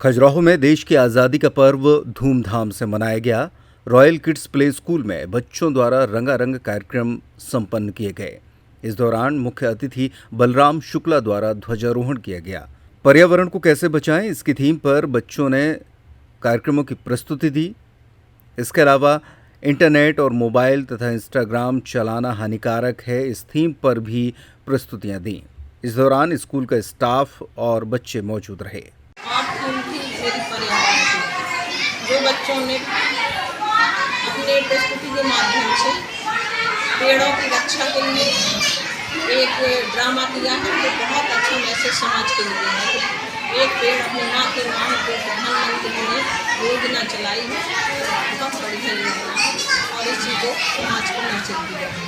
खजुराहो में देश की आज़ादी का पर्व धूमधाम से मनाया गया। रॉयल किड्स प्ले स्कूल में बच्चों द्वारा रंगारंग कार्यक्रम संपन्न किए गए। इस दौरान मुख्य अतिथि बलराम शुक्ला द्वारा ध्वजारोहण किया गया। पर्यावरण को कैसे बचाएं, इसकी थीम पर बच्चों ने कार्यक्रमों की प्रस्तुति दी। इसके अलावा इंटरनेट और मोबाइल तथा इंस्टाग्राम चलाना हानिकारक है, इस थीम पर भी प्रस्तुतियां दी। इस दौरान स्कूल का स्टाफ और बच्चे मौजूद रहे। आज थीम थी मेरी पर्यावरण की, जो बच्चों ने अपने प्रस्तुति के माध्यम से पेड़ों की रक्षा के लिए एक ड्रामा किया है, जो बहुत अच्छा मैसेज समाज के लिए है। एक पेड़ अपने माँ के नाम पर प्रधानमंत्री ने योजना चलाई है, बहुत बढ़िया योजना है और इसी को समाज को मैसेज दिया है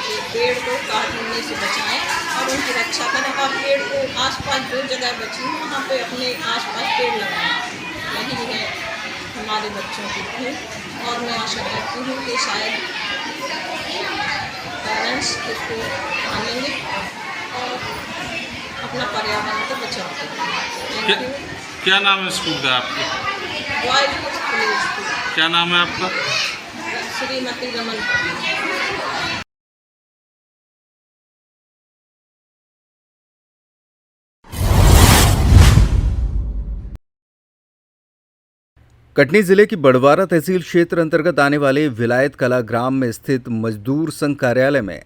कि पेड़ को काटने से बचाएं और उनकी रक्षा करें और पेड़ को आसपास जो जगह बची है वहाँ पे अपने आसपास पेड़ लगाएं। यही है हमारे बच्चों की थी और मैं आशा करती हूँ कि शायद पेरेंट्स इसको मानेंगे और अपना पर्यावरण को बचाएंगे। क्या नाम है स्कूल का आपके? Royal kids play school. क्या नाम है आपका? श्रीमती रमन पटेल। कटनी जिले की बड़वारा तहसील क्षेत्र अंतर्गत आने वाले विलायत कला ग्राम में स्थित मजदूर संघ कार्यालय में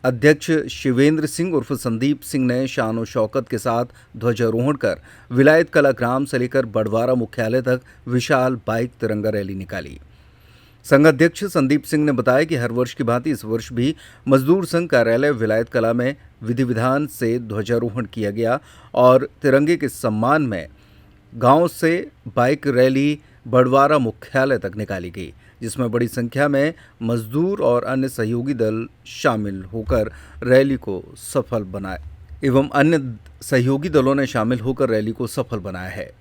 अध्यक्ष शिवेंद्र सिंह उर्फ संदीप सिंह ने शान शौकत के साथ ध्वजारोहण कर विलायत कला ग्राम से लेकर बड़वारा मुख्यालय तक विशाल बाइक तिरंगा रैली निकाली। संघ अध्यक्ष संदीप सिंह ने बताया कि हर वर्ष की भांति इस वर्ष भी मजदूर संघ कार्यालय विलायत कला में विधि विधान से ध्वजारोहण किया गया और तिरंगे के सम्मान में गांव से बाइक रैली बड़वारा मुख्यालय तक निकाली गई, जिसमें बड़ी संख्या में मजदूर और अन्य सहयोगी दल शामिल होकर रैली को सफल बनाया है।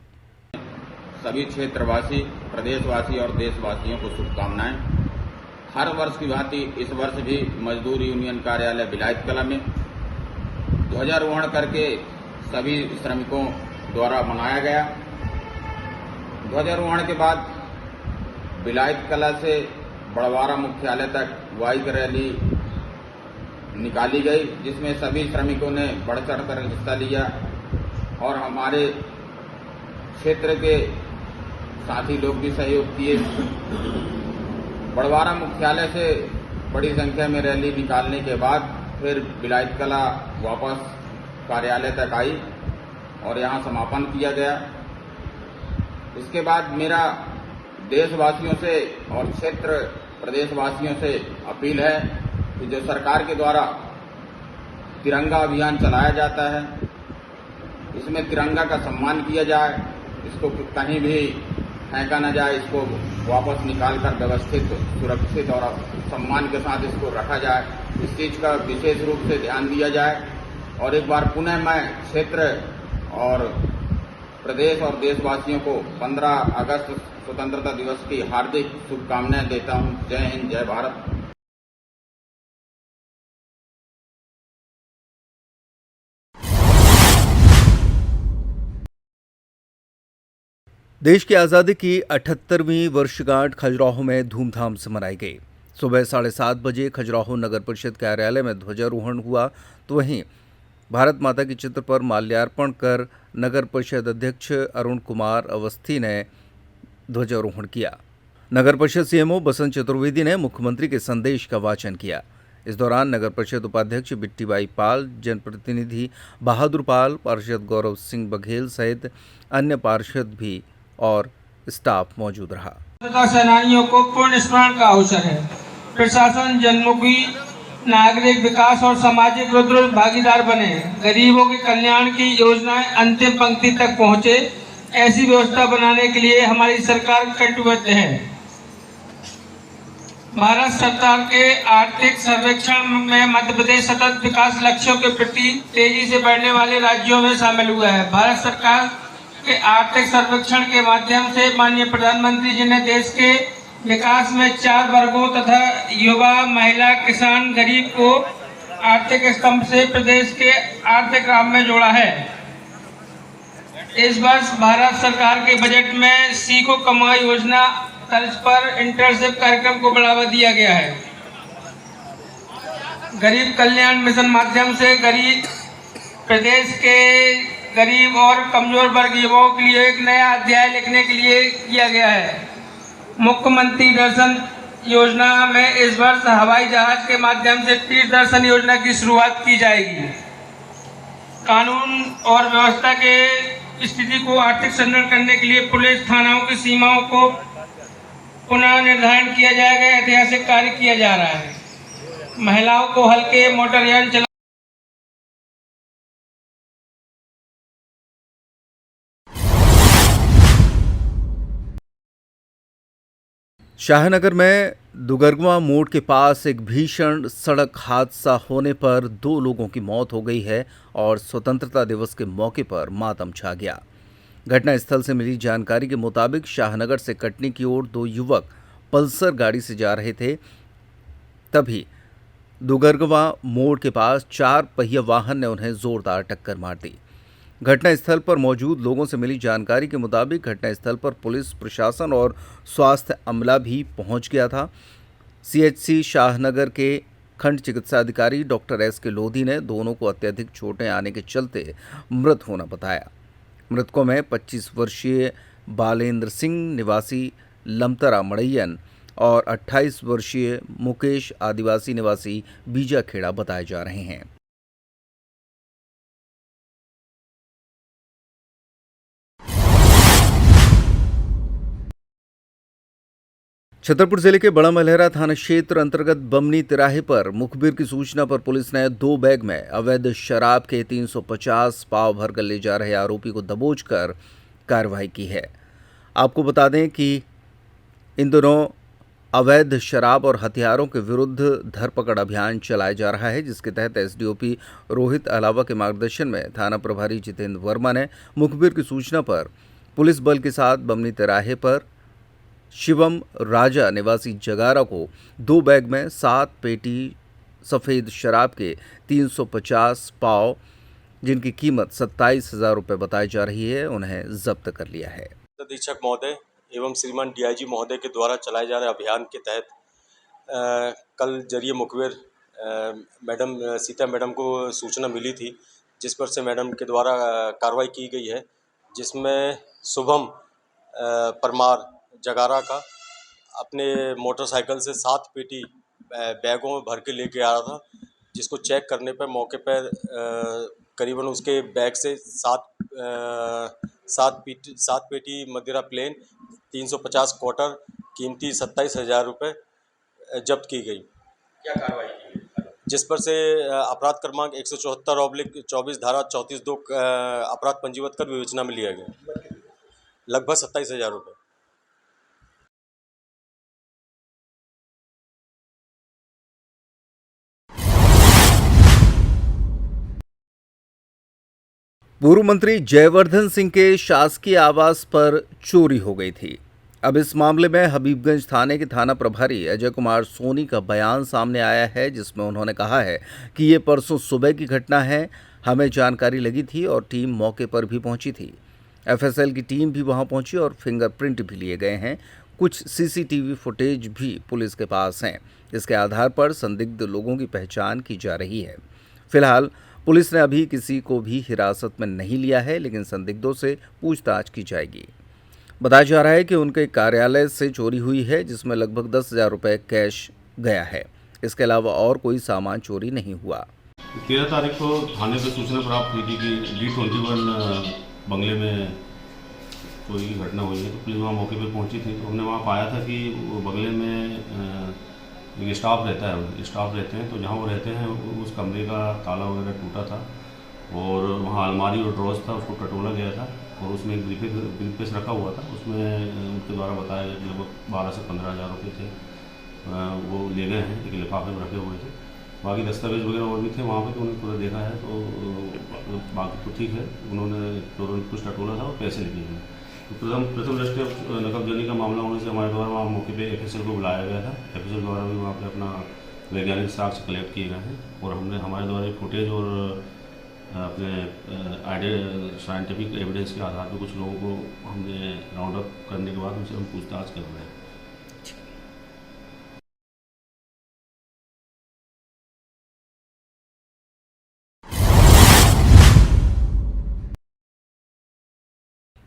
सभी क्षेत्रवासी, प्रदेशवासी और देशवासियों को शुभकामनाएं। हर वर्ष की भांति इस वर्ष भी मजदूर यूनियन कार्यालय विलायत कला में ध्वजारोहण करके सभी श्रमिकों द्वारा मनाया गया। ध्वजारोहण के बाद विलायत कला से बड़वारा मुख्यालय तक बाइक रैली निकाली गई, जिसमें सभी श्रमिकों ने बढ़ चढ़कर हिस्सा लिया और हमारे क्षेत्र के साथी लोग भी सहयोग किए। बड़वारा मुख्यालय से बड़ी संख्या में रैली निकालने के बाद फिर विलायत कला वापस कार्यालय तक आई और यहां समापन किया गया। इसके बाद मेरा देशवासियों से और क्षेत्र प्रदेशवासियों से अपील है कि जो सरकार के द्वारा तिरंगा अभियान चलाया जाता है, इसमें तिरंगा का सम्मान किया जाए, इसको कहीं भी फेंका न जाए, इसको वापस निकालकर व्यवस्थित, सुरक्षित और सम्मान के साथ इसको रखा जाए। इस चीज का विशेष रूप से ध्यान दिया जाए। और एक बार पुनः मैं क्षेत्र और प्रदेश और देशवासियों को 15 अगस्त स्वतंत्रता दिवस की हार्दिक शुभकामनाएं देता हूं। जय हिंद, जय भारत। देश की आज़ादी की 78वीं वर्षगांठ खजुराहो में धूमधाम से मनाई गई। सुबह 7:30 बजे खजुराहो नगर परिषद कार्यालय में ध्वजारोहण हुआ, तो वहीं भारत माता के चित्र पर माल्यार्पण कर नगर परिषद अध्यक्ष अरुण कुमार अवस्थी ने ध्वजारोहण किया। नगर परिषद सीएमओ बसंत चतुर्वेदी ने मुख्यमंत्री के संदेश का वाचन किया। इस दौरान नगर परिषद उपाध्यक्ष बिट्टीबाई पाल, जनप्रतिनिधि बहादुर पाल, पार्षद गौरव सिंह बघेल सहित अन्य पार्षद भी और स्टाफ मौजूद रहा। स्वतंत्रता सेनानियों को पुण्य स्मरण का अवसर है। प्रशासन जनमुखी नागरिक विकास और सामाजिक रुद्र भागीदार बने, गरीबों के कल्याण की योजनाएं अंतिम पंक्ति तक पहुंचे, ऐसी व्यवस्था बनाने के लिए हमारी सरकार कटिबद्ध है। भारत सरकार के आर्थिक सर्वेक्षण में मध्य प्रदेश सतत विकास लक्ष्यों के प्रति तेजी से बढ़ने वाले राज्यों में शामिल हुआ है। भारत सरकार के आर्थिक सर्वेक्षण के माध्यम से माननीय प्रधानमंत्री जी ने देश के विकास में 4 वर्गों तथा युवा, महिला, किसान, गरीब को आर्थिक स्तंभ से प्रदेश के आर्थिक राह में जोड़ा है। इस वर्ष भारत सरकार के बजट में सीखो कमाओ योजना तर्ज पर इंटर्नशिप कार्यक्रम को बढ़ावा दिया गया है। गरीब कल्याण मिशन माध्यम से गरीब प्रदेश के गरीब और कमजोर वर्ग युवाओं के लिए एक नया अध्याय लिखने के लिए किया गया है। मुख्यमंत्री दर्शन योजना में इस वर्ष हवाई जहाज के माध्यम से तीर्थ दर्शन योजना की शुरुआत की जाएगी। कानून और व्यवस्था के स्थिति को आर्थिक संरक्षण करने के लिए पुलिस थानाओं की सीमाओं को पुनः निर्धारण किया जाएगा। ऐतिहासिक कार्य किया जा रहा है। महिलाओं को हल्के मोटरयान चला शाहनगर में दुगरगवा मोड़ के पास एक भीषण सड़क हादसा होने पर 2 लोगों की मौत हो गई है और स्वतंत्रता दिवस के मौके पर मातम छा गया। घटनास्थल से मिली जानकारी के मुताबिक शाहनगर से कटनी की ओर 2 युवक पल्सर गाड़ी से जा रहे थे, तभी दुगरगवा मोड़ के पास 4 पहिया वाहन ने उन्हें जोरदार टक्कर मार दी। घटनास्थल पर मौजूद लोगों से मिली जानकारी के मुताबिक घटनास्थल पर पुलिस प्रशासन और स्वास्थ्य अमला भी पहुंच गया था। सीएचसी शाहनगर के खंड चिकित्सा अधिकारी डॉक्टर एस के लोधी ने दोनों को अत्यधिक चोटें आने के चलते मृत होना बताया। मृतकों में 25 वर्षीय बालेंद्र सिंह निवासी लमतरा मड़ैयन और 28 वर्षीय मुकेश आदिवासी निवासी बीजाखेड़ा बताए जा रहे हैं। छतरपुर जिले के बड़ा मलहरा थाना क्षेत्र अंतर्गत बमनी तिराहे पर मुखबिर की सूचना पर पुलिस ने 2 बैग में अवैध शराब के 350 पाव भरकर ले जा रहे आरोपी को दबोचकर कार्रवाई की है। आपको बता दें कि इन दिनों अवैध शराब और हथियारों के विरुद्ध धरपकड़ अभियान चलाया जा रहा है, जिसके तहत एसडीओपी रोहित अलावा के मार्गदर्शन में थाना प्रभारी जितेंद्र वर्मा ने मुखबिर की सूचना पर पुलिस बल के साथ बमनी तिराहे पर शिवम राजा निवासी जगारा को 2 बैग में 7 पेटी सफ़ेद शराब के 350 पाव, जिनकी कीमत 27,000 रुपये बताई जा रही है, उन्हें जब्त कर लिया है। अधीक्षक महोदय एवं श्रीमान डीआईजी महोदय के द्वारा चलाए जा रहे अभियान के तहत कल जरिए मुखबिर मैडम सीता मैडम को सूचना मिली थी, जिस पर से मैडम के द्वारा कार्रवाई की गई है, जिसमें शुभम परमार जगारा का अपने मोटरसाइकिल से 7 पेटी बैगों में भर के लेके आ रहा था, जिसको चेक करने पर मौके पर करीबन उसके बैग से 7 पेटी मदिरा प्लेन 350 क्वार्टर कीमती 27,000 रुपये जब्त की गई। क्या कार्रवाई की गई? जिस पर से अपराध क्रमांक 174/24 धारा 34(2) अपराध पंजीबद्ध कर विवेचना में लिया गया। लगभग 27,000 रुपये। पूर्व मंत्री जयवर्धन सिंह के शासकीय आवास पर चोरी हो गई थी। अब इस मामले में हबीबगंज थाने के थाना प्रभारी अजय कुमार सोनी का बयान सामने आया है, जिसमें उन्होंने कहा है कि ये परसों सुबह की घटना है। हमें जानकारी लगी थी और टीम मौके पर भी पहुंची थी। एफएसएल की टीम भी वहां पहुंची और फिंगरप्रिंट भी लिए गए हैं। कुछ सीसीटीवी फुटेज भी पुलिस के पास हैं। इसके आधार पर संदिग्ध लोगों की पहचान की जा रही है। फिलहाल पुलिस ने अभी किसी को भी हिरासत में नहीं लिया है, लेकिन संदिग्धों से पूछताछ की जाएगी। बताया जा रहा है कि उनके कार्यालय से चोरी हुई है, जिसमें लगभग 10,000 रुपये कैश गया है। इसके अलावा और कोई सामान चोरी नहीं हुआ। 13 तारीख को थाने पर सूचना प्राप्त हुई थी कि D21 बंगले में चोरी की घटना हुई है। तो पुलिस वहाँ मौके पर पहुँची थी, तो हमने वहाँ पाया था कि वो बंगले में एक स्टाफ रहते हैं, तो जहाँ वो रहते हैं उस कमरे का ताला वगैरह टूटा था और वहाँ अलमारी और ड्रॉज था, उसको टटोला गया था और उसमें एक ब्रीफकेस रखा हुआ था। उसमें उनके द्वारा बताया गया कि लगभग 12 से 15,000 रुपये थे, वो ले गए हैं, एक लिफाफे में रखे हुए थे। बाकी दस्तावेज वगैरह और भी थे वहाँ पे, तो उन्होंने पूरा देखा है, तो बाकी तो ठीक है। उन्होंने कुछ टटोला था और पैसे लेके गए। तो प्रथम दृष्टया नकबजनी का मामला होने से हमारे द्वारा वहाँ मौके पे एफएसएल को बुलाया गया था। एफएसएल द्वारा भी वहाँ पे अपना वैज्ञानिक साक्ष्य कलेक्ट किए गए हैं और हमारे द्वारा फुटेज और अपने आइडिया साइंटिफिक एविडेंस के आधार पर कुछ लोगों को हमने राउंड अप करने के बाद उनसे हम पूछताछ कर रहे हैं।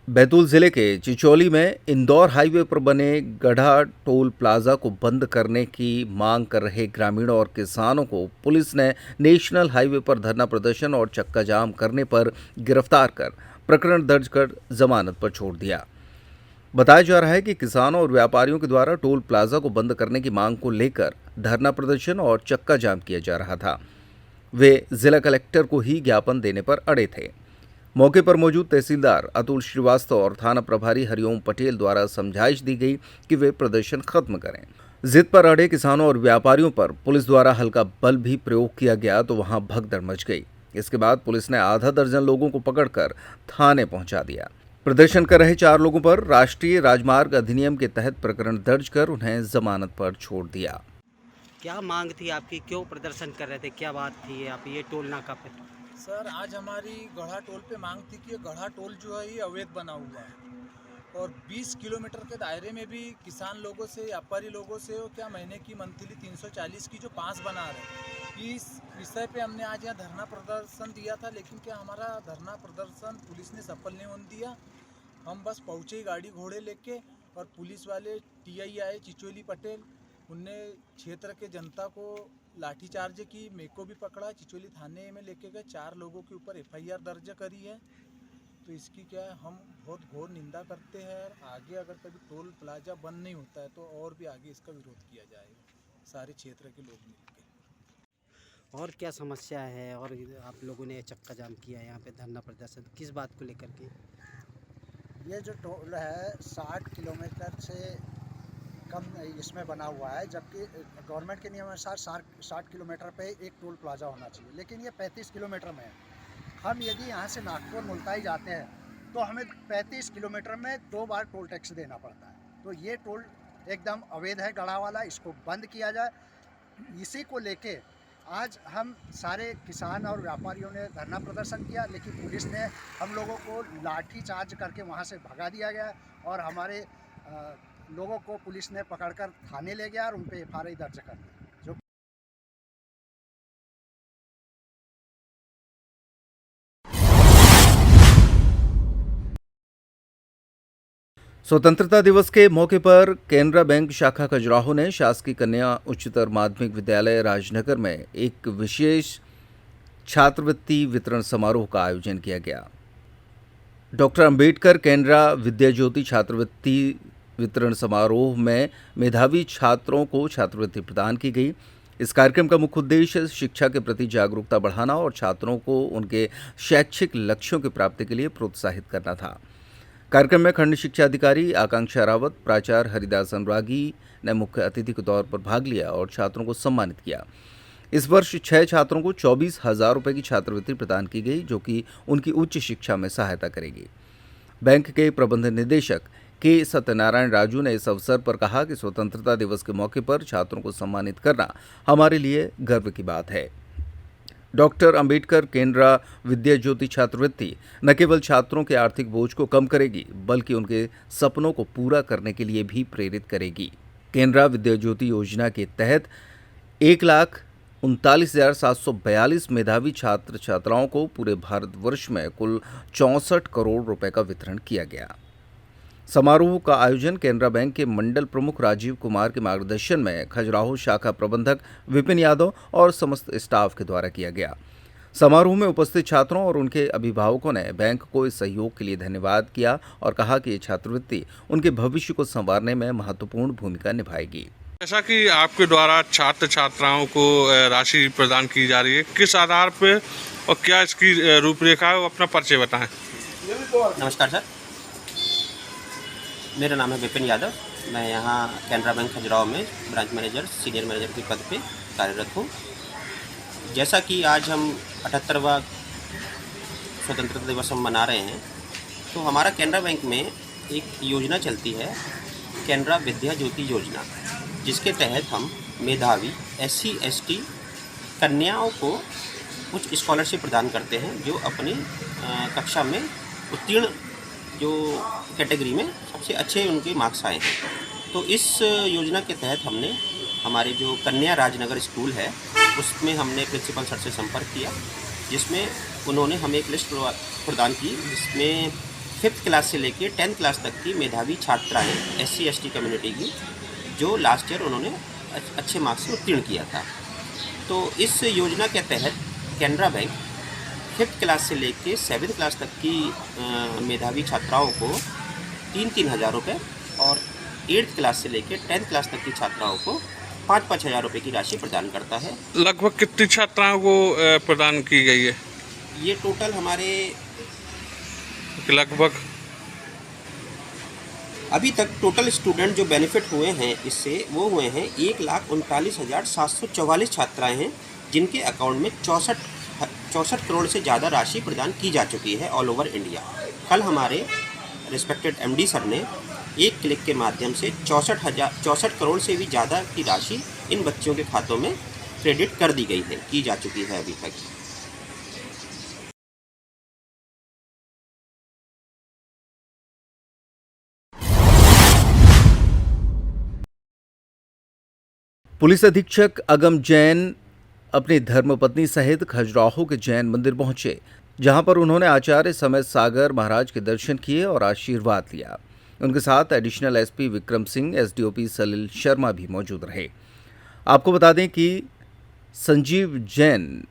बैतूल जिले के चिचौली में इंदौर हाईवे पर बने गढ़ा टोल प्लाजा को बंद करने की मांग कर रहे ग्रामीणों और किसानों को पुलिस ने नेशनल हाईवे पर धरना प्रदर्शन और चक्का जाम करने पर गिरफ्तार कर प्रकरण दर्ज कर जमानत पर छोड़ दिया। बताया जा रहा है कि किसानों और व्यापारियों के द्वारा टोल प्लाजा को बंद करने की मांग को लेकर धरना प्रदर्शन और चक्का जाम किया जा रहा था। वे जिला कलेक्टर को ही ज्ञापन देने पर अड़े थे। मौके पर मौजूद तहसीलदार अतुल श्रीवास्तव और थाना प्रभारी हरिओम पटेल द्वारा समझाइश दी गई कि वे प्रदर्शन खत्म करें। जिद पर अड़े किसानों और व्यापारियों पर पुलिस द्वारा हल्का बल भी प्रयोग किया गया तो वहां भगदड़ मच गई। इसके बाद पुलिस ने आधा दर्जन लोगों को पकड़कर थाने पहुंचा दिया। प्रदर्शन कर रहे 4 लोगों पर राष्ट्रीय राजमार्ग अधिनियम के तहत प्रकरण दर्ज कर उन्हें जमानत पर छोड़ दिया। क्या मांग थी आपकी, क्यों प्रदर्शन कर रहे थे, क्या बात थी आप ये टोल नाका पे? सर, आज हमारी गढ़ा टोल पे मांग थी कि ये गढ़ा टोल जो है ये अवैध बना हुआ है और 20 किलोमीटर के दायरे में भी किसान लोगों से, व्यापारी लोगों से वो क्या महीने की मंथली 340 की जो पास बना रहे, इस विषय पे हमने आज यहाँ धरना प्रदर्शन दिया था। लेकिन क्या हमारा धरना प्रदर्शन पुलिस ने सफल नहीं होने दिया। हम बस पहुँचे गाड़ी घोड़े लेके और पुलिस वाले टीआई आए चिचोली पटेल, उनने क्षेत्र के जनता को लाठीचार्ज की, मेरे को भी पकड़ा, चिचोली थाने में लेके गए। 4 लोगों के ऊपर एफआईआर दर्ज करी है। तो इसकी क्या है, हम बहुत घोर निंदा करते हैं। आगे अगर कभी टोल प्लाजा बंद नहीं होता है तो और भी आगे इसका विरोध किया जाएगा, सारे क्षेत्र के लोग मिलकर। और क्या समस्या है? और आप लोगों ने चक्का जाम किया है यहाँ पे धरना प्रदर्शन, किस बात को लेकर के? ये जो टोल है 60 किलोमीटर से कम इसमें बना हुआ है, जबकि गवर्नमेंट के नियम अनुसार 60 किलोमीटर पे एक टोल प्लाजा होना चाहिए, लेकिन ये 35 किलोमीटर में है। हम यदि यहाँ से नागपुर मुल्ताई जाते हैं तो हमें 35 किलोमीटर में 2 बार टोल टैक्स देना पड़ता है। तो ये टोल एकदम अवैध है गढ़ा वाला, इसको बंद किया जाए। इसी को लेके आज हम सारे किसान और व्यापारियों ने धरना प्रदर्शन किया, लेकिन पुलिस ने हम लोगों को लाठी चार्ज करके वहाँ से भगा दिया गया और हमारे लोगों को पुलिस ने पकड़कर थाने ले गया और उन पे एफआईआर दर्ज कर दी। जो स्वतंत्रता दिवस के मौके पर केनरा बैंक शाखा खजुराहो ने शासकीय कन्या उच्चतर माध्यमिक विद्यालय राजनगर में एक विशेष छात्रवृत्ति वितरण समारोह का आयोजन किया गया। डॉक्टर अंबेडकर केनरा विद्या ज्योति छात्रवृत्ति वितरण समारोह में मेधावी छात्रों को छात्रवृत्ति प्रदान की गई। इस कार्यक्रम का मुख्य उद्देश्य शिक्षा के प्रति जागरूकता बढ़ाना और छात्रों को उनके शैक्षिक लक्ष्यों की प्राप्ति के लिए प्रोत्साहित करना था। कार्यक्रम में खंड शिक्षा अधिकारी आकांक्षा रावत, प्राचार्य हरिदास अनुरागी ने मुख्य अतिथि के तौर पर भाग लिया और छात्रों को सम्मानित किया। इस वर्ष 6 छात्रों को 24,000 रुपये की छात्रवृत्ति प्रदान की गई, जो कि उनकी उच्च शिक्षा में सहायता करेगी। बैंक के प्रबंध निदेशक के सत्यनारायण राजू ने इस अवसर पर कहा कि स्वतंत्रता दिवस के मौके पर छात्रों को सम्मानित करना हमारे लिए गर्व की बात है। डॉक्टर अंबेडकर केनरा विद्या ज्योति छात्रवृत्ति न केवल छात्रों के आर्थिक बोझ को कम करेगी, बल्कि उनके सपनों को पूरा करने के लिए भी प्रेरित करेगी। केनरा विद्या ज्योति योजना के तहत 1,39,742 मेधावी छात्र छात्राओं को पूरे भारतवर्ष में कुल 64 करोड़ रुपए का वितरण किया गया। समारोह का आयोजन केनरा बैंक के मंडल प्रमुख राजीव कुमार के मार्गदर्शन में खजुराहो शाखा प्रबंधक विपिन यादव और समस्त स्टाफ के द्वारा किया गया। समारोह में उपस्थित छात्रों और उनके अभिभावकों ने बैंक को इस सहयोग के लिए धन्यवाद किया और कहा कि ये छात्रवृत्ति उनके भविष्य को संवारने में महत्वपूर्ण भूमिका निभाएगी। जैसा कि आपके द्वारा छात्र छात्राओं को राशि प्रदान की जा रही है, किस आधार पर और क्या इसकी रूपरेखा है, वो अपना परिचय बताएं। नमस्कार सर, मेरा नाम है विपिन यादव। मैं यहाँ कैनरा बैंक खजुराहो में ब्रांच मैनेजर, सीनियर मैनेजर के पद पे कार्यरत हूँ। जैसा कि आज हम 78वां स्वतंत्रता दिवस हम मना रहे हैं, तो हमारा कैनरा बैंक में एक योजना चलती है, कैनरा विद्या ज्योति योजना, जिसके तहत हम मेधावी SC ST कन्याओं को कुछ स्कॉलरशिप प्रदान करते हैं जो अपनी कक्षा में उत्तीर्ण जो कैटेगरी में सबसे अच्छे उनके मार्क्स आए हैं। तो इस योजना के तहत हमने हमारे जो कन्या राजनगर स्कूल है उसमें हमने प्रिंसिपल सर से संपर्क किया, जिसमें उन्होंने हमें एक लिस्ट प्रदान की जिसमें 5th क्लास से लेकर 10th क्लास तक की मेधावी छात्राएँ SC ST कम्युनिटी की जो लास्ट ईयर उन्होंने अच्छे मार्क्स से उत्तीर्ण किया था। तो इस योजना के तहत कैनरा बैंक 5th क्लास से लेकर 7th क्लास तक की मेधावी छात्राओं को 3-3 हज़ार रुपये और 8th क्लास से लेकर 10th क्लास तक की छात्राओं को 5-5 हज़ार रुपये की राशि प्रदान करता है। लगभग कितनी छात्राओं को प्रदान की गई है? ये टोटल हमारे लगभग अभी तक टोटल स्टूडेंट जो बेनिफिट हुए हैं इससे वो हुए हैं 1,39,744 छात्राएं हैं जिनके अकाउंट में 64 करोड़ से ज़्यादा राशि प्रदान की जा चुकी है ऑल ओवर इंडिया। कल हमारे रिस्पेक्टेड MD सर ने एक क्लिक के माध्यम से 64 करोड़ से भी ज़्यादा की राशि इन बच्चों के खातों में क्रेडिट कर दी गई है, की जा चुकी है अभी तक। पुलिस अधीक्षक अगम जैन अपनी धर्मपत्नी सहित खजुराहो के जैन मंदिर पहुंचे, जहां पर उन्होंने आचार्य समेत सागर महाराज के दर्शन किए और आशीर्वाद लिया। उनके साथ additional SP Vikram Singh, SDOP Salil Sharma भी मौजूद रहे। आपको बता दें कि संजीव जैन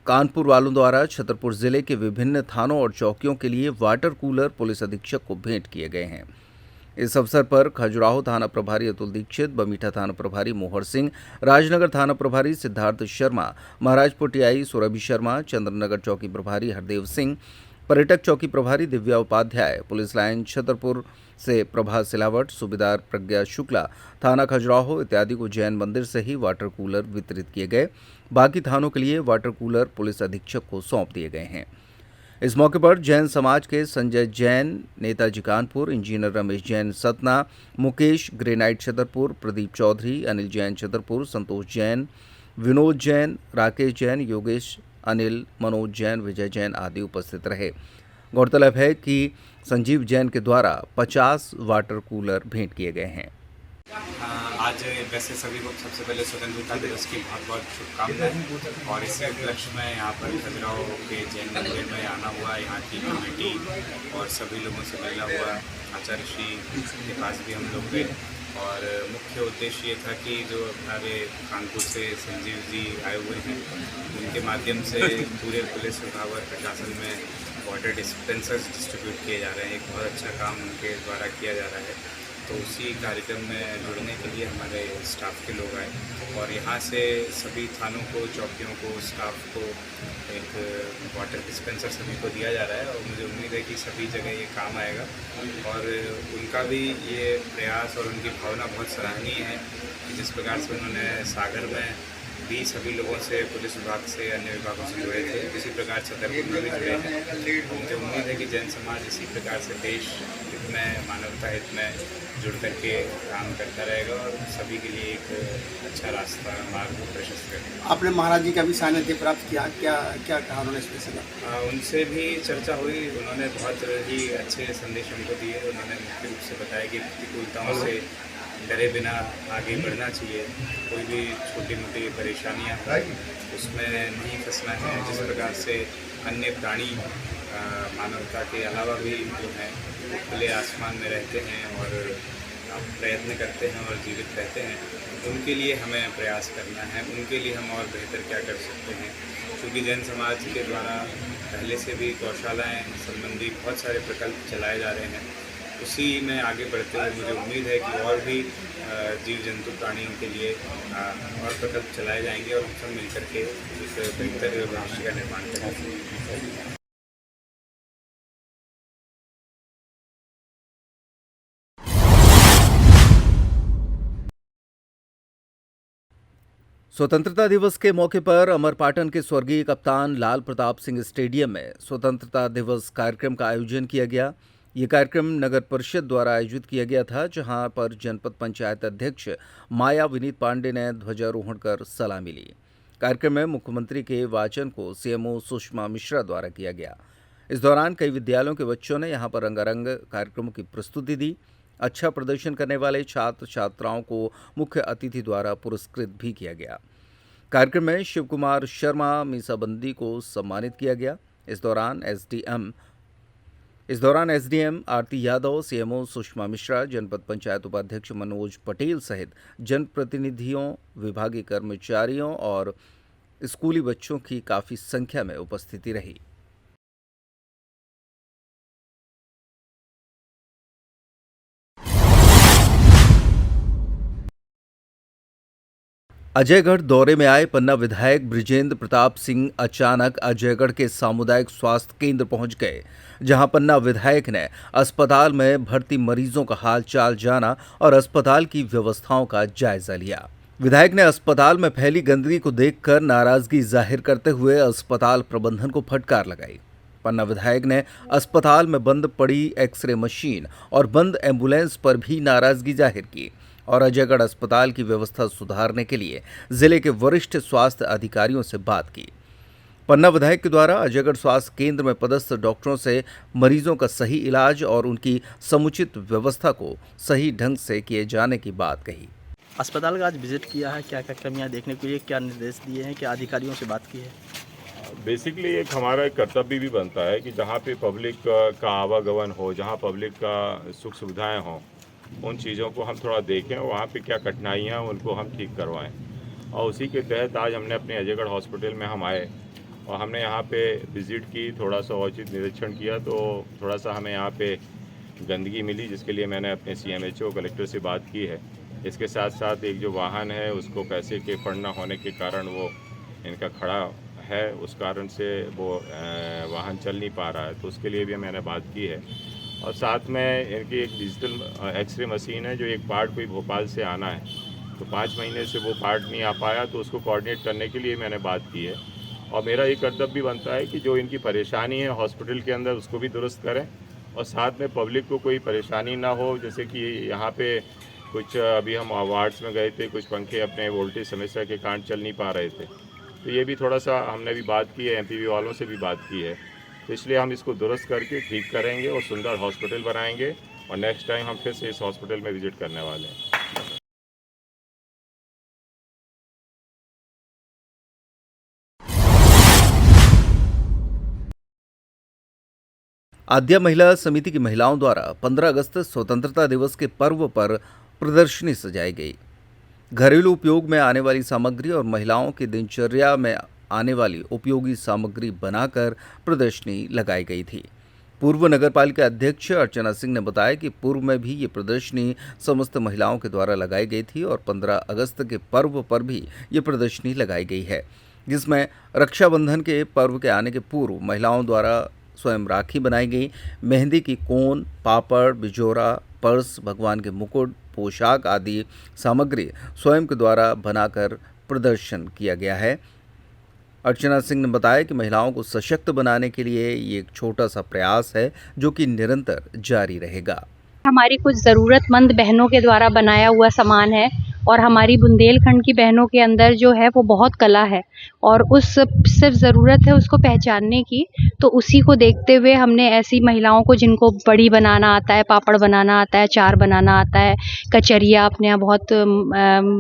कानपुर वालों द्वारा छतरपुर जिले के विभिन्न थानों और चौकियों के लिए वाटर कूलर पुलिस अधीक्षक को भेंट किए गए हैं। इस अवसर पर खजुराहो थाना प्रभारी अतुल दीक्षित, बमीठा थाना प्रभारी मोहर सिंह, राजनगर थाना प्रभारी सिद्धार्थ शर्मा, महाराजपुर TI सुरभि शर्मा, चंद्रनगर चौकी प्रभारी हरदेव सिंह, पर्यटक चौकी प्रभारी दिव्या उपाध्याय, पुलिस लाइन छतरपुर से प्रभा सिलावट, सूबेदार प्रज्ञा शुक्ला, थाना खजुराहो इत्यादि को जैन मंदिर से ही वाटर कूलर वितरित किए गए। बाकी थानों के लिए वाटर कूलर पुलिस अधीक्षक को सौंप दिए गए हैं। इस मौके पर जैन समाज के संजय जैन, नेताजी कानपुर, इंजीनियर रमेश जैन सतना, मुकेश ग्रेनाइट छतरपुर, प्रदीप चौधरी, अनिल जैन छतरपुर, संतोष जैन, विनोद जैन, राकेश जैन, योगेश, अनिल, मनोज जैन, विजय जैन आदि उपस्थित रहे। गौरतलब है कि संजीव जैन के द्वारा 50 वाटर कूलर भेंट किए गए हैं। आज वैसे सभी को सबसे पहले स्वतंत्रता दिवस की बहुत बहुत शुभकामनाएं और इस उपलक्ष्य में यहाँ पर खजुराहो के जैन मंदिर में आना हुआ, यहाँ की कमेटी और सभी लोगों से मिलना हुआ। आचार्य श्री के पास भी हम लोग गए और मुख्य उद्देश्य ये था कि जो हमारे कानपुर से संजीव जी आए हुए हैं उनके माध्यम से पूरे पुलिस विभाग और प्रशासन में वाटर डिस्पेंसर्स डिस्ट्रीब्यूट किए जा रहे हैं। एक बहुत अच्छा काम उनके द्वारा किया जा रहा है। तो उसी कार्यक्रम में जुड़ने के लिए हमारे स्टाफ के लोग आए और यहाँ से सभी थानों को, चौकियों को, स्टाफ को एक वाटर डिस्पेंसर सभी को दिया जा रहा है और मुझे उम्मीद है कि सभी जगह ये काम आएगा। और उनका भी ये प्रयास और उनकी भावना बहुत सराहनीय है कि जिस प्रकार से उन्होंने सागर में भी सभी लोगों से, पुलिस विभाग से, अन्य विभागों से जुड़े थे, इसी प्रकार छतरपुर में भी जुड़े हैं। मुझे उम्मीद है कि जैन समाज इसी प्रकार से देश हित में, मानवता हित में जुड़ करके काम करता रहेगा और सभी के लिए एक अच्छा रास्ता, मार्ग प्रशस्त करेगा। आपने महाराज जी का भी सानिध्य प्राप्त किया, क्या क्या कहा उन्होंने स्पेशल? उनसे भी चर्चा हुई, उन्होंने बहुत ही अच्छे संदेश हमको दिए। उन्होंने मुख्य रूप से बताया कि प्रतिकूलताओं से डरे बिना आगे बढ़ना चाहिए, कोई भी छोटी मोटी परेशानियां हो उसमें नहीं फंसना है। जिस प्रकार से अन्य प्राणी मानवता के अलावा भी जो हैं वो खुले आसमान में रहते हैं और प्रयत्न करते हैं और जीवित रहते हैं, उनके लिए हमें प्रयास करना है, उनके लिए हम और बेहतर क्या कर सकते हैं। क्योंकि जैन समाज के द्वारा पहले से भी गौशालाएँ संबंधी बहुत सारे प्रकल्प चलाए जा रहे हैं, उसी में आगे बढ़ते हुए मुझे उम्मीद है कि और भी जीव जंतु प्राणियों के लिए और प्रकल्प चलाए जाएंगे और हम सब मिलकर के एक बेहतर भविष्य का निर्माण करेंगे। स्वतंत्रता दिवस के मौके पर अमरपाटन के स्वर्गीय कप्तान लाल प्रताप सिंह स्टेडियम में स्वतंत्रता दिवस कार्यक्रम का आयोजन किया गया। ये कार्यक्रम नगर परिषद द्वारा आयोजित किया गया था, जहां पर जनपद पंचायत अध्यक्ष माया विनीत पांडे ने ध्वजारोहण कर सलामी ली। कार्यक्रम में मुख्यमंत्री के वाचन को सीएमओ सुषमा मिश्रा द्वारा किया गया। इस दौरान कई विद्यालयों के बच्चों ने यहां पर रंगारंग कार्यक्रमों की प्रस्तुति दी। अच्छा प्रदर्शन करने वाले छात्र छात्राओं को मुख्य अतिथि द्वारा पुरस्कृत भी किया गया। कार्यक्रम में शिव कुमार शर्मा मीसाबंदी को सम्मानित किया गया। इस दौरान एसडीएम आरती यादव, सीएमओ सुषमा मिश्रा, जनपद पंचायत उपाध्यक्ष मनोज पटेल सहित जनप्रतिनिधियों, विभागीय कर्मचारियों और स्कूली बच्चों की काफी संख्या में उपस्थिति रही। अजयगढ़ दौरे में आए पन्ना विधायक बृजेंद्र प्रताप सिंह अचानक अजयगढ़ के सामुदायिक स्वास्थ्य केंद्र पहुंच गए, जहां पन्ना विधायक ने अस्पताल में भर्ती मरीजों का हाल चाल जाना और अस्पताल की व्यवस्थाओं का जायजा लिया। विधायक ने अस्पताल में फैली गंदगी को देखकर नाराजगी जाहिर करते हुए अस्पताल प्रबंधन को फटकार लगाई। पन्ना विधायक ने अस्पताल में बंद पड़ी एक्सरे मशीन और बंद एम्बुलेंस पर भी नाराजगी जाहिर की और अजयगढ़ अस्पताल की व्यवस्था सुधारने के लिए जिले के वरिष्ठ स्वास्थ्य अधिकारियों से बात की। पन्ना विधायक के द्वारा अजयगढ़ स्वास्थ्य केंद्र में पदस्थ डॉक्टरों से मरीजों का सही इलाज और उनकी समुचित व्यवस्था को सही ढंग से किए जाने की बात कही। अस्पताल का आज विजिट किया है, क्या क्या कमियां देखने के लिए क्या निर्देश दिए हैं, क्या अधिकारियों से बात की है? बेसिकली एक हमारा कर्तव्य भी बनता है कि जहाँ पे पब्लिक का आवागमन हो, जहाँ पब्लिक का सुख सुविधाएं हों, उन चीज़ों को हम थोड़ा देखें और वहाँ पे क्या कठिनाइयाँ हैं उनको हम ठीक करवाएं। और उसी के तहत आज हमने अपने अजयगढ़ हॉस्पिटल में हम आए और हमने यहाँ पे विज़िट की, थोड़ा सा औचित निरीक्षण किया तो थोड़ा सा हमें यहाँ पे गंदगी मिली, जिसके लिए मैंने अपने CMHO कलेक्टर से बात की है। इसके साथ साथ एक जो वाहन है उसको पैसे के फंड न होने के कारण वो इनका खड़ा है, उस कारण से वो वाहन चल नहीं पा रहा है, तो उसके लिए भी मैंने बात की है। और साथ में इनकी एक डिजिटल एक्सरे मशीन है जो एक पार्ट कोई भोपाल से आना है, तो 5 महीने से वो पार्ट नहीं आ पाया, तो उसको कोऑर्डिनेट करने के लिए मैंने बात की है। और मेरा ये कर्तव्य भी बनता है कि जो इनकी परेशानी है हॉस्पिटल के अंदर उसको भी दुरुस्त करें और साथ में पब्लिक को कोई परेशानी ना हो। जैसे कि यहाँ पे कुछ अभी हम वार्ड्स में गए थे, कुछ पंखे अपने वोल्टेज समस्या के कारण चल नहीं पा रहे थे, तो ये भी थोड़ा सा हमने भी बात की है, MPV वालों से भी बात की है, तो इसलिए हम इसको दुरुस्त करके ठीक करेंगे और सुंदर हॉस्पिटल बनाएंगे और नेक्स्ट टाइम हम फिर से इस हॉस्पिटल में विजिट करने वाले हैं। आद्या महिला समिति की महिलाओं द्वारा 15 अगस्त स्वतंत्रता दिवस के पर्व पर प्रदर्शनी सजाई गई। घरेलू उपयोग में आने वाली सामग्री और महिलाओं की दिनचर्या में आने वाली उपयोगी सामग्री बनाकर प्रदर्शनी लगाई गई थी। पूर्व नगरपालिका अध्यक्ष अर्चना सिंह ने बताया कि पूर्व में भी ये प्रदर्शनी समस्त महिलाओं के द्वारा लगाई गई थी और 15 अगस्त के पर्व पर भी ये प्रदर्शनी लगाई गई है, जिसमें रक्षाबंधन के पर्व के आने के पूर्व महिलाओं द्वारा स्वयं राखी बनाई गई, मेहंदी की कोन, पापड़, बिजोरा, पर्स, भगवान के मुकुट, पोशाक आदि सामग्री स्वयं के द्वारा बनाकर प्रदर्शन किया गया है। अर्चना सिंह ने बताया कि महिलाओं को सशक्त बनाने के लिए ये एक छोटा सा प्रयास है जो कि निरंतर जारी रहेगा। हमारी कुछ ज़रूरतमंद बहनों के द्वारा बनाया हुआ सामान है और हमारी बुंदेलखंड की बहनों के अंदर जो है वो बहुत कला है और उस सिर्फ ज़रूरत है उसको पहचानने की, तो उसी को देखते हुए हमने ऐसी महिलाओं को जिनको बड़ी बनाना आता है, पापड़ बनाना आता है, चार बनाना आता है, कचरिया अपने यहाँ बहुत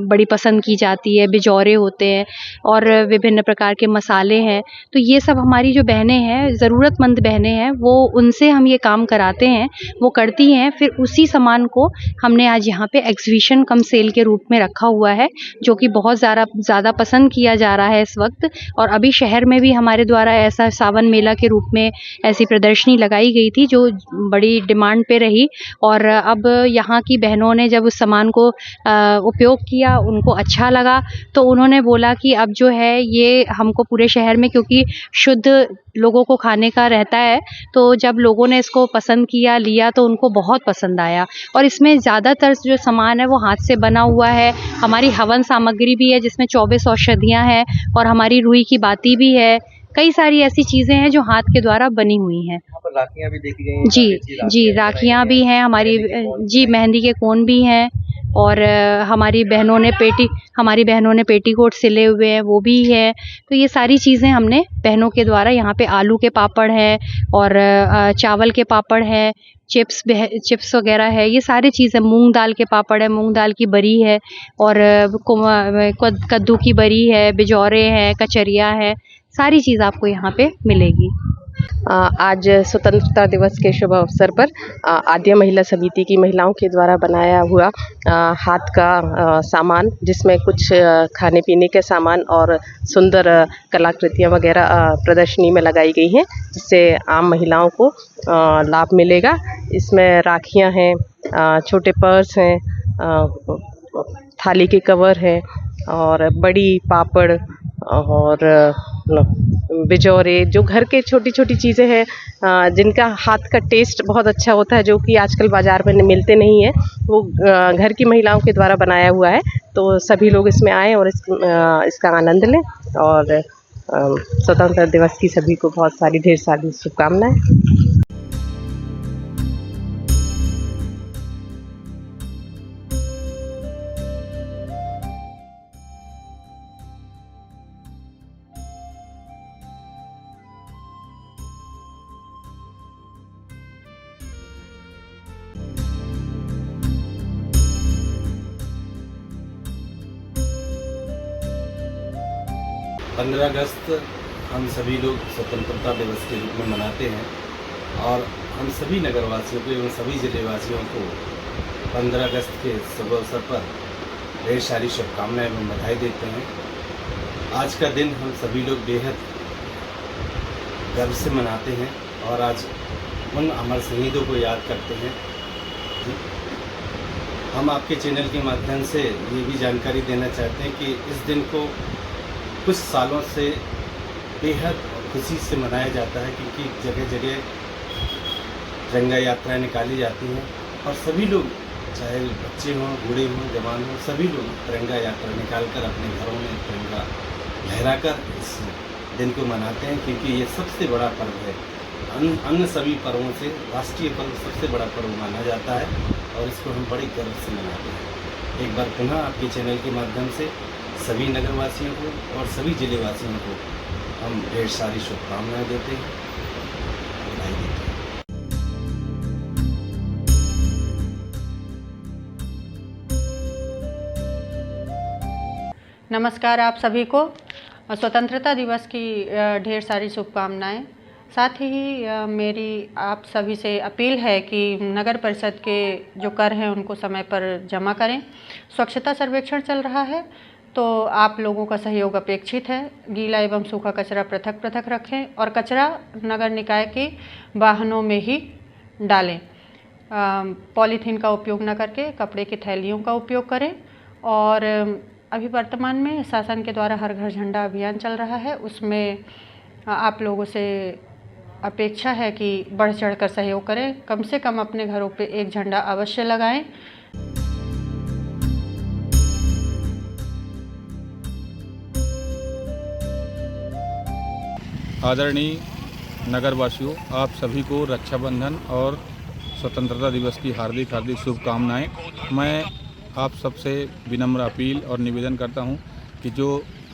बड़ी पसंद की जाती है, बिजौरे होते हैं और विभिन्न प्रकार के मसाले हैं, तो ये सब हमारी जो बहनें हैं, ज़रूरतमंद बहनें हैं, वो उनसे हम ये काम कराते हैं, वो करती हैं। फिर उसी सामान को हमने आज यहाँ पे एग्जीबिशन कम सेल के रूप में रखा हुआ है, जो कि बहुत ज़्यादा पसंद किया जा रहा है इस वक्त। और अभी शहर में भी हमारे द्वारा ऐसा सावन मेला के रूप में ऐसी प्रदर्शनी लगाई गई थी जो बड़ी डिमांड पे रही और अब यहाँ की बहनों ने जब उस सामान को उपयोग किया, उनको अच्छा लगा, तो उन्होंने बोला कि अब जो है ये हमको पूरे शहर में, क्योंकि शुद्ध लोगों को खाने का रहता है, तो जब लोगों ने इसको पसंद किया, लिया, तो उनको बहुत पसंद आया। और इसमें ज़्यादातर जो सामान है वो हाथ से बना हुआ है। हमारी हवन सामग्री भी है जिसमें 24 औषधियाँ हैं और हमारी रुई की बाती भी है। कई सारी ऐसी चीज़ें हैं जो हाथ के द्वारा बनी हुई हैं। राखियाँ भी देखी गई हैं? जी, राखियाँ भी हैं हमारी, जी, मेहंदी के कोन भी हैं और हमारी बहनों ने पेटीकोट सिले हुए हैं, वो भी है। तो ये सारी चीज़ें हमने बहनों के द्वारा, यहाँ पे आलू के पापड़ है और चावल के पापड़ है, चिप्स वगैरह है, ये सारी चीज़ें, मूंग दाल के पापड़ है, मूंग दाल की बरी है और कद्दू की बरी है, बिजौरे हैं, कचरिया है, सारी चीज़ आपको यहाँ पे मिलेगी। आज स्वतंत्रता दिवस के शुभ अवसर पर आद्य महिला समिति की महिलाओं के द्वारा बनाया हुआ हाथ का सामान, जिसमें कुछ खाने पीने के सामान और सुंदर कलाकृतियाँ वगैरह प्रदर्शनी में लगाई गई हैं, जिससे आम महिलाओं को लाभ मिलेगा। इसमें राखियाँ हैं, छोटे पर्स हैं, थाली के कवर हैं और बड़ी, पापड़ और बिजौरे, जो घर के छोटी छोटी चीज़ें हैं जिनका हाथ का टेस्ट बहुत अच्छा होता है, जो कि आजकल बाज़ार में मिलते नहीं हैं, वो घर की महिलाओं के द्वारा बनाया हुआ है। तो सभी लोग इसमें आएँ और इसका आनंद लें। और स्वतंत्रता दिवस की सभी को बहुत सारी ढेर सारी शुभकामनाएं। पंद्रह अगस्त हम सभी लोग स्वतंत्रता दिवस के रूप में मनाते हैं और हम सभी नगरवासियों को एवं सभी जिलेवासियों को 15 अगस्त के शुभ अवसर पर ढेर सारी शुभकामनाएं एवं बधाई देते हैं। आज का दिन हम सभी लोग बेहद गर्व से मनाते हैं और आज उन अमर शहीदों को याद करते हैं। हम आपके चैनल के माध्यम से ये भी जानकारी देना चाहते हैं कि इस दिन को कुछ सालों से बेहद खुशी से मनाया जाता है, क्योंकि जगह जगह तिरंगा यात्राएं निकाली जाती हैं और सभी लोग, चाहे बच्चे हों, बूढ़े हों, जवान हों, सभी लोग तिरंगा यात्रा निकालकर अपने घरों में तिरंगा लहराकर इस दिन को मनाते हैं, क्योंकि ये सबसे बड़ा पर्व है। अन्य सभी पर्वों से राष्ट्रीय पर्व सबसे बड़ा पर्व माना जाता है और इसको हम बड़े गर्व से मनाते हैं। एक बार पुनः आपके चैनल के माध्यम से सभी नगरवासियों को और सभी जिलेवासियों को हम ढेर सारी शुभकामनाएं देते हैं, बधाई देते हैं। नमस्कार आप सभी को स्वतंत्रता दिवस की ढेर सारी शुभकामनाएं। साथ ही मेरी आप सभी से अपील है कि नगर परिषद के जो कर हैं उनको समय पर जमा करें। स्वच्छता सर्वेक्षण चल रहा है तो आप लोगों का सहयोग अपेक्षित है। गीला एवं सूखा कचरा पृथक पृथक रखें और कचरा नगर निकाय के वाहनों में ही डालें। पॉलीथीन का उपयोग न करके कपड़े की थैलियों का उपयोग करें। और अभी वर्तमान में शासन के द्वारा हर घर झंडा अभियान चल रहा है, उसमें आप लोगों से अपेक्षा है कि बढ़ चढ़कर सहयोग करें। कम से कम अपने घरों पे एक झंडा अवश्य लगाएं। आदरणीय नगरवासियों, आप सभी को रक्षाबंधन और स्वतंत्रता दिवस की हार्दिक हार्दिक शुभकामनाएं। मैं आप सबसे विनम्र अपील और निवेदन करता हूं कि जो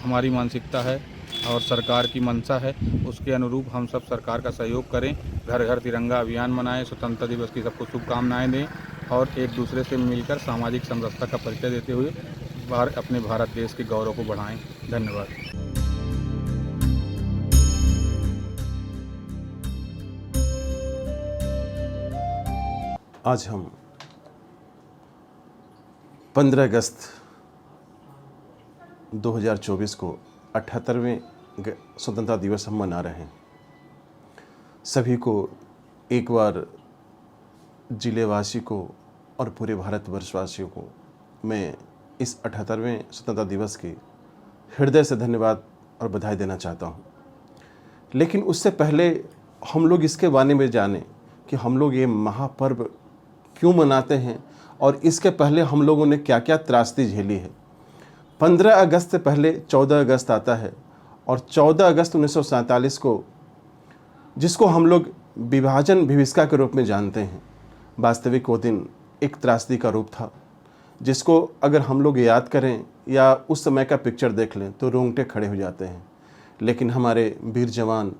हमारी मानसिकता है और सरकार की मंशा है, उसके अनुरूप हम सब सरकार का सहयोग करें। घर घर तिरंगा अभियान मनाएं, स्वतंत्रता दिवस की सबको शुभकामनाएं दें और एक दूसरे से मिलकर सामाजिक समरसता का परिचय देते हुए अपने भारत देश के गौरव को बढ़ाएं। धन्यवाद। आज हम 15 अगस्त 2024 को 78वें स्वतंत्रता दिवस हम मना रहे हैं। सभी को एक बार जिलेवासी को और पूरे भारतवर्षवासियों को मैं इस 78वें स्वतंत्रता दिवस के हृदय से धन्यवाद और बधाई देना चाहता हूं। लेकिन उससे पहले हम लोग इसके बारे में जानें कि हम लोग ये महापर्व क्यों मनाते हैं और इसके पहले हम लोगों ने क्या क्या त्रासदी झेली है। 15 अगस्त से पहले 14 अगस्त आता है और 14 अगस्त 1947 को, जिसको हम लोग विभाजन विभिषका के रूप में जानते हैं, वास्तविक वो दिन एक त्रासदी का रूप था, जिसको अगर हम लोग याद करें या उस समय का पिक्चर देख लें तो रोंगटे खड़े हो जाते हैं। लेकिन हमारे वीर जवान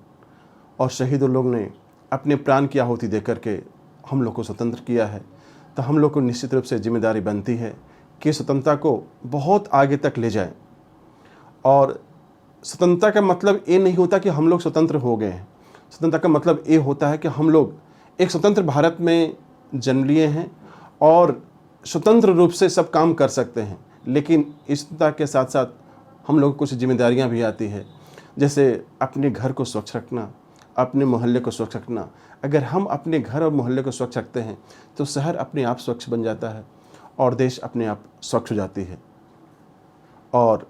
और शहीदों लोग ने अपने प्राण की आहुति दे करके हम लोग को स्वतंत्र किया है। तो हम लोग को निश्चित रूप से जिम्मेदारी बनती है कि स्वतंत्रता को बहुत आगे तक ले जाएं। और स्वतंत्रता का मतलब ये नहीं होता कि हम लोग स्वतंत्र हो गए हैं। स्वतंत्रता का मतलब ये होता है कि हम लोग एक स्वतंत्र भारत में जन्म लिए हैं और स्वतंत्र रूप से सब काम कर सकते हैं। लेकिन इस स्वतंत्रता के साथ साथ हम लोग को कुछ जिम्मेदारियां भी आती है, जैसे अपने घर को स्वच्छ रखना, अपने मोहल्ले को स्वच्छ रखना। अगर हम अपने घर और मोहल्ले को स्वच्छ रखते हैं तो शहर अपने आप स्वच्छ बन जाता है और देश अपने आप स्वच्छ हो जाती है। और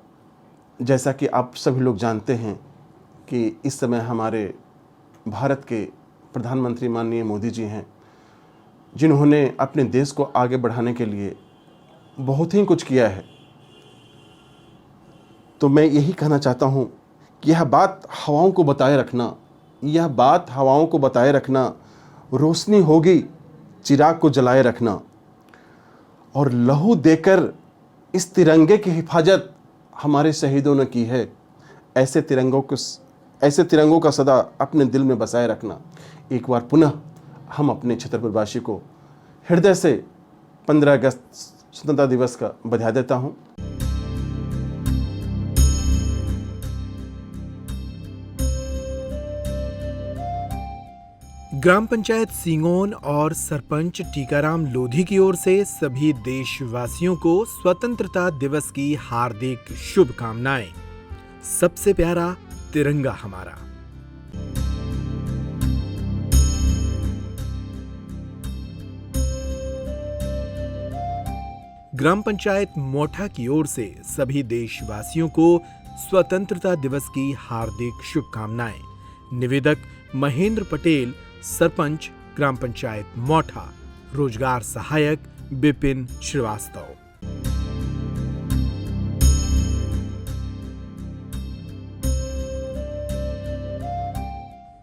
जैसा कि आप सभी लोग जानते हैं कि इस समय हमारे भारत के प्रधानमंत्री माननीय मोदी जी हैं, जिन्होंने अपने देश को आगे बढ़ाने के लिए बहुत ही कुछ किया है। तो मैं यही कहना चाहता हूँ कि यह बात हवाओं को बताए रखना, यह बात हवाओं को बताए रखना, रोशनी होगी चिराग को जलाए रखना, और लहू देकर इस तिरंगे की हिफाजत हमारे शहीदों ने की है। ऐसे तिरंगों का सदा अपने दिल में बसाए रखना। एक बार पुनः हम अपने छतरपुरवासी को हृदय से 15 अगस्त स्वतंत्रता दिवस का बधाई देता हूँ। ग्राम पंचायत सींगोन और सरपंच टीकाराम लोधी की ओर से सभी देशवासियों को स्वतंत्रता दिवस की हार्दिक शुभकामनाएं। सबसे प्यारा तिरंगा हमारा। ग्राम पंचायत मोठा की ओर से सभी देशवासियों को स्वतंत्रता दिवस की हार्दिक शुभकामनाएं। निवेदक महेंद्र पटेल, सरपंच ग्राम पंचायत मोठा। रोजगार सहायक बिपिन श्रीवास्तव।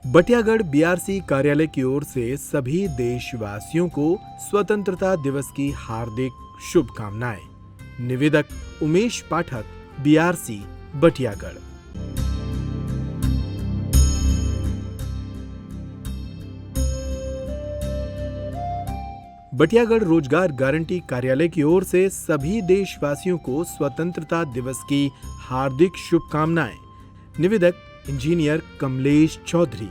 बटियागढ़ बीआरसी कार्यालय की ओर से सभी देशवासियों को स्वतंत्रता दिवस की हार्दिक शुभकामनाएं। निवेदक उमेश पाठक, बीआरसी बटियागढ़। बटियागढ़ रोजगार गारंटी कार्यालय की ओर से सभी देशवासियों को स्वतंत्रता दिवस की हार्दिक शुभकामनाएं। निवेदक इंजीनियर कमलेश चौधरी।